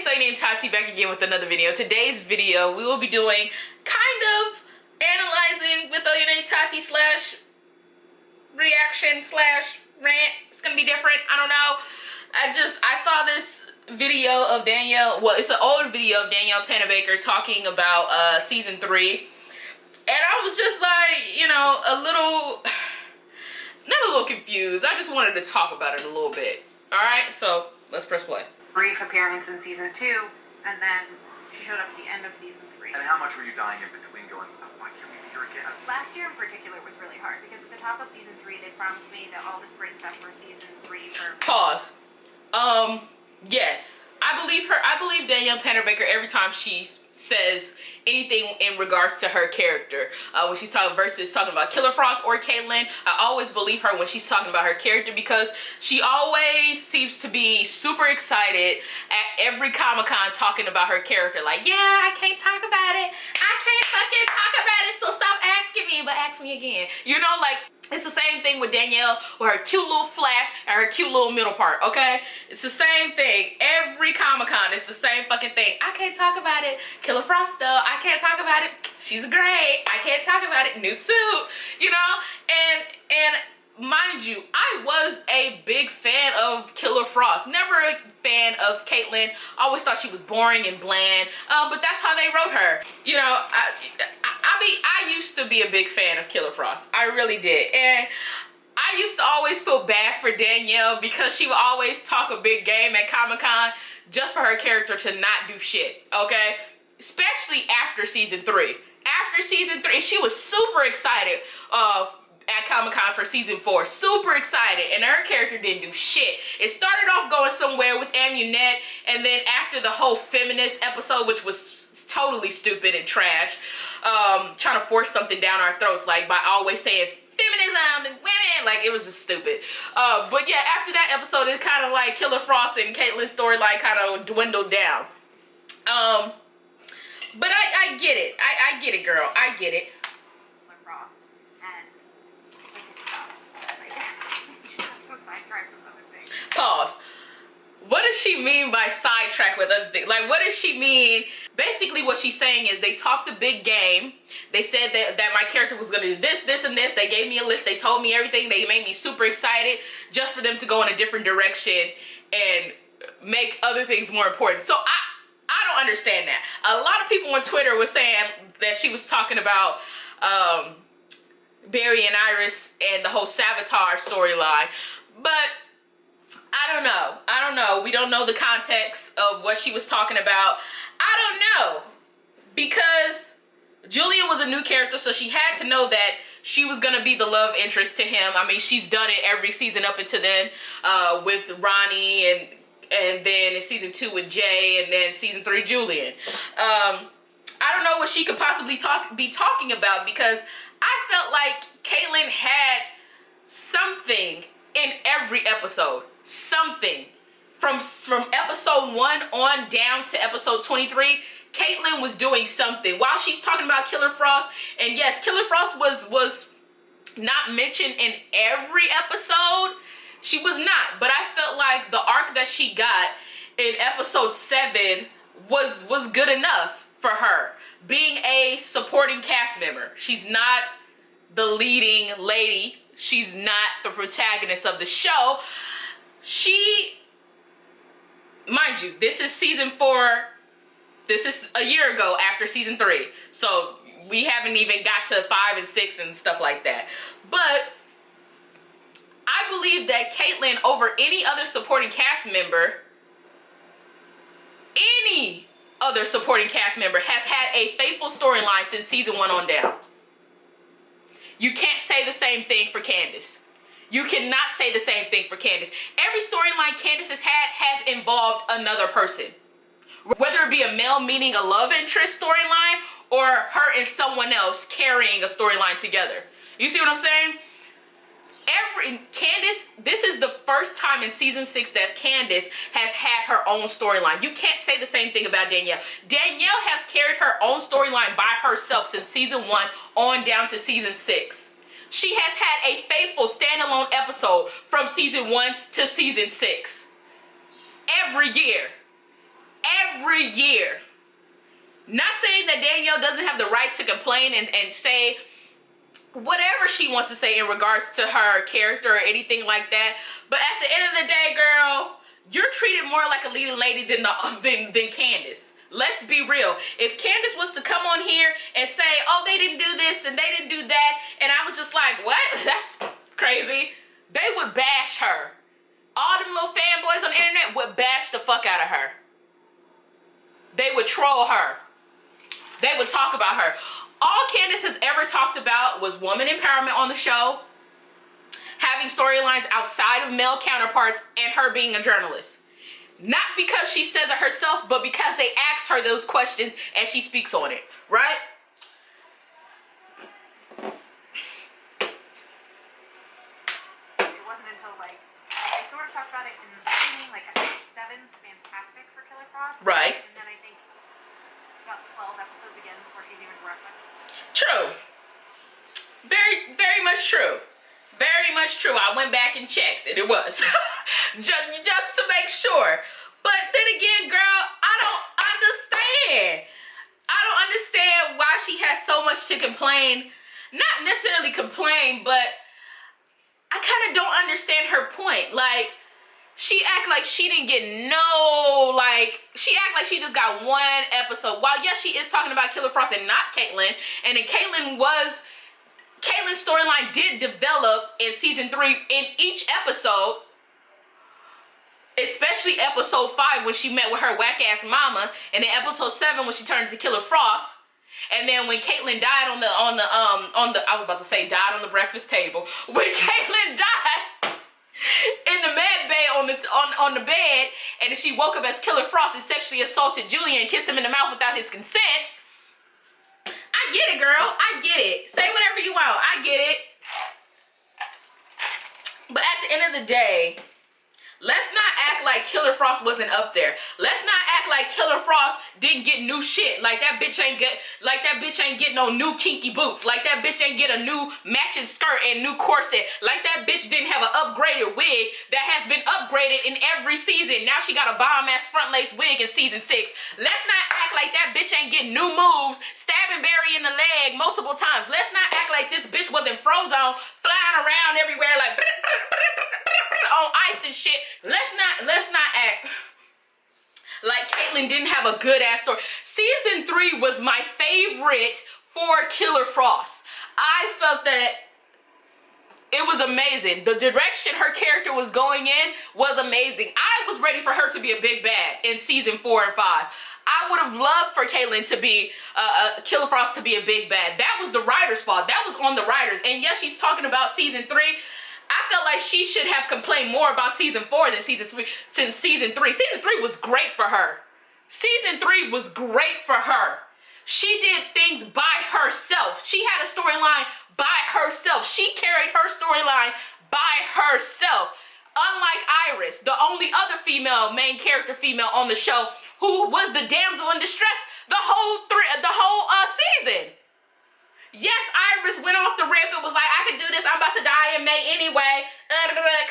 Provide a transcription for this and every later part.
it's Ohyonametaty back again with another video. Today's video, we will be doing kind of analyzing with Ohyonametaty slash reaction slash rant. It's gonna be different, I don't know. I saw this video of Danielle, well, it's an old video of Danielle Pennebaker talking about season 3. And I was just like, you know, not a little confused. I just wanted to talk about it a little bit. Alright, so let's press play. Brief appearance in season 2, and then she showed up at the end of season 3. And how much were you dying in between going, oh, why can't we be here again? Last year in particular was really hard, because at the top of season 3, they promised me that all this great stuff for season 3 for... Pause. Yes. I believe her. I believe Danielle Pennebaker every time she says anything in regards to her character. When she's talking about Killer Frost or Caitlyn, I always believe her when she's talking about her character because she always seems to be super excited at every Comic-Con talking about her character. Like, yeah, I can't talk about it. I can't fucking talk about it, so stop asking me, but ask me again. You know, like, it's the same thing with Danielle with her cute little flash and her cute little middle part, okay? It's the same thing. Every Comic-Con, it's the same fucking thing. I can't talk about it. Killer Frost, though, I can't talk about it. She's great. I can't talk about it. New suit, you know? And mind you, I was a big fan of Killer Frost. Never a fan of Caitlyn. Always thought she was boring and bland. But that's how they wrote her. You know, I used to be a big fan of Killer Frost. I really did. And I used to always feel bad for Danielle because she would always talk a big game at Comic-Con just for her character to not do shit, okay? Especially after season 3. After season 3, she was super excited at Comic-Con for season 4. Super excited, and her character didn't do shit. It started off going somewhere with Amunet, and then after the whole feminist episode, which was totally stupid and trash, trying to force something down our throats, like by always saying feminism and women, like it was just stupid. But yeah, after that episode, it's kind of like Killer Frost and Caitlyn's storyline kind of dwindled down. But I get it. I get it, girl. I get it. Frost, and she got so sidetracked with other things. Pause. What does she mean by sidetrack with other things? Like, what does she mean? Basically, what she's saying is they talked a big game. They said that my character was going to do this, this, and this. They gave me a list. They told me everything. They made me super excited just for them to go in a different direction and make other things more important. So I don't understand that. A lot of people on Twitter were saying that she was talking about Barry and Iris and the whole Sabotage storyline. But I don't know. I don't know. We don't know the context of what she was talking about. I don't know. Because Julian was a new character, so she had to know that she was going to be the love interest to him. I mean, she's done it every season up until then with Ronnie and then in season 2 with Jay, and then season 3 Julian. I don't know what she could possibly be talking about because I felt like Caitlyn had something in every episode. Something. From episode 1 on down to episode 23, Caitlyn was doing something. While she's talking about Killer Frost, and yes, Killer Frost was not mentioned in every episode. She was not, but I felt like the arc that she got in episode 7 was good enough for her. Being a supporting cast member. She's not the leading lady. She's not the protagonist of the show. Mind you, this is season 4. This is a year ago after season 3. So we haven't even got to 5 and 6 and stuff like that. But I believe that Caitlyn, over any other supporting cast member, has had a faithful storyline since season 1 on down. You can't say the same thing for Candace. You cannot say the same thing for Candace. Every storyline Candace has had has involved another person. Whether it be a male meaning a love interest storyline or her and someone else carrying a storyline together. You see what I'm saying? Candace, this is the first time in season 6 that Candace has had her own storyline. You can't say the same thing about Danielle. Danielle has carried her own storyline by herself since season 1 on down to season 6. She has had a faithful standalone episode from season 1 to season 6. Every year. every year. Not saying that Danielle doesn't have the right to complain and say whatever she wants to say in regards to her character or anything like that. But at the end of the day, girl, you're treated more like a leading lady than Candace. Let's be real. If Candace was to come on here and say, oh, they didn't do this and they didn't do that, and I was just like, what? That's crazy. They would bash her. All them little fanboys on the internet would bash the fuck out of her. They would troll her. They would talk about her. All Candace has ever talked about was woman empowerment on the show, having storylines outside of male counterparts, and her being a journalist. Not because she says it herself, but because they ask her those questions and she speaks on it, right? It wasn't until like they sort of talked about it in the beginning, like episode 7's fantastic for Killer Frost. Right. And then I think about 12 episodes again before she's even referenced. True. Very, very much true. Very much true. I went back and checked and it was. just to make sure. But then again, girl, I don't understand. I don't understand why she has so much to complain. Not necessarily complain, but I kind of don't understand her point. Like, she act like she didn't get she act like she just got one episode. While yes, she is talking about Killer Frost and not Caitlyn. And then Caitlyn's storyline did develop in season 3 in each episode. Especially episode 5 when she met with her whack ass mama. And then episode 7 when she turned into Killer Frost. And then when Caitlyn died I was about to say died on the breakfast table. When Caitlyn died in the med bay on the bed, and she woke up as Killer Frost and sexually assaulted Julian and kissed him in the mouth without his consent. I get it, girl. I get it. Say whatever you want. I get it. But at the end of the day, let's not act like Killer Frost wasn't up there. Let's not act like Killer Frost didn't get new shit. Like that bitch ain't get no new kinky boots. Like that bitch ain't get a new matching skirt and new corset. Like that bitch didn't have an upgraded wig that has been upgraded in every season. Now she got a bomb ass front lace wig in season 6. Let's not act like that bitch ain't get new moves, stabbing Barry in the leg multiple times. Let's not act like this bitch wasn't Frozone flying around everywhere like on ice and shit. Let's not act like Caitlyn didn't have a good ass story. Season 3 was my favorite for Killer Frost. I felt that it was amazing. The direction her character was going in was amazing. I was ready for her to be a big bad in season 4 and 5. I would have loved for Caitlyn to be, Killer Frost to be a big bad. That was the writer's fault. That was on the writers. And yes, she's talking about season 3. I felt like she should have complained more about season 4 than season 3. Since season 3 was great for her. Season 3 was great for her. She did things by herself. She had a storyline by herself. She carried her storyline by herself. Unlike Iris, the only other main character female on the show, who was the damsel in distress the whole season. Yes, Iris went off the rip and was like, I can do this. I'm about to die in May anyway.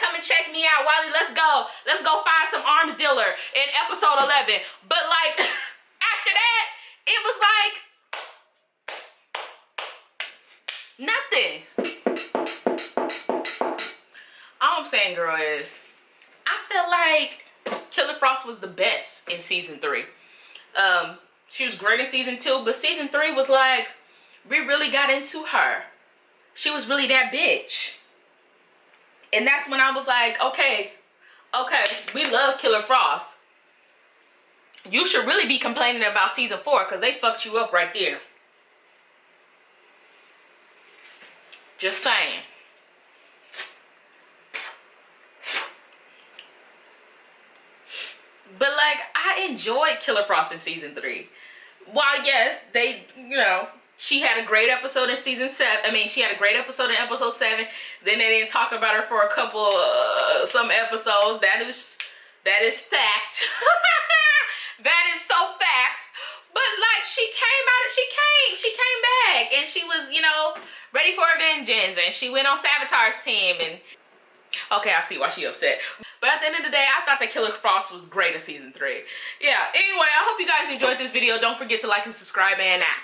Come and check me out, Wally. Let's go. Let's go find some arms dealer in episode 11. But like, after that, it was like nothing. All I'm saying, girl, is I feel like Killer Frost was the best in season 3. She was great in season 2, but season 3 was like, we really got into her. She was really that bitch. And that's when I was like, okay, we love Killer Frost. You should really be complaining about season 4 because they fucked you up right there. Just saying. But like, I enjoyed Killer Frost in season 3. While yes, she had a great episode in season 7. I mean, she had a great episode in episode 7. Then they didn't talk about her for a couple, some episodes. That is fact. That is so fact. But like, she came back, and she was, ready for a vengeance, and she went on Sabotage's team, and okay, I see why she upset. But But at the end of the day, I thought that Killer Frost was great in season 3. Yeah, anyway, I hope you guys enjoyed this video. Don't forget to like and subscribe, and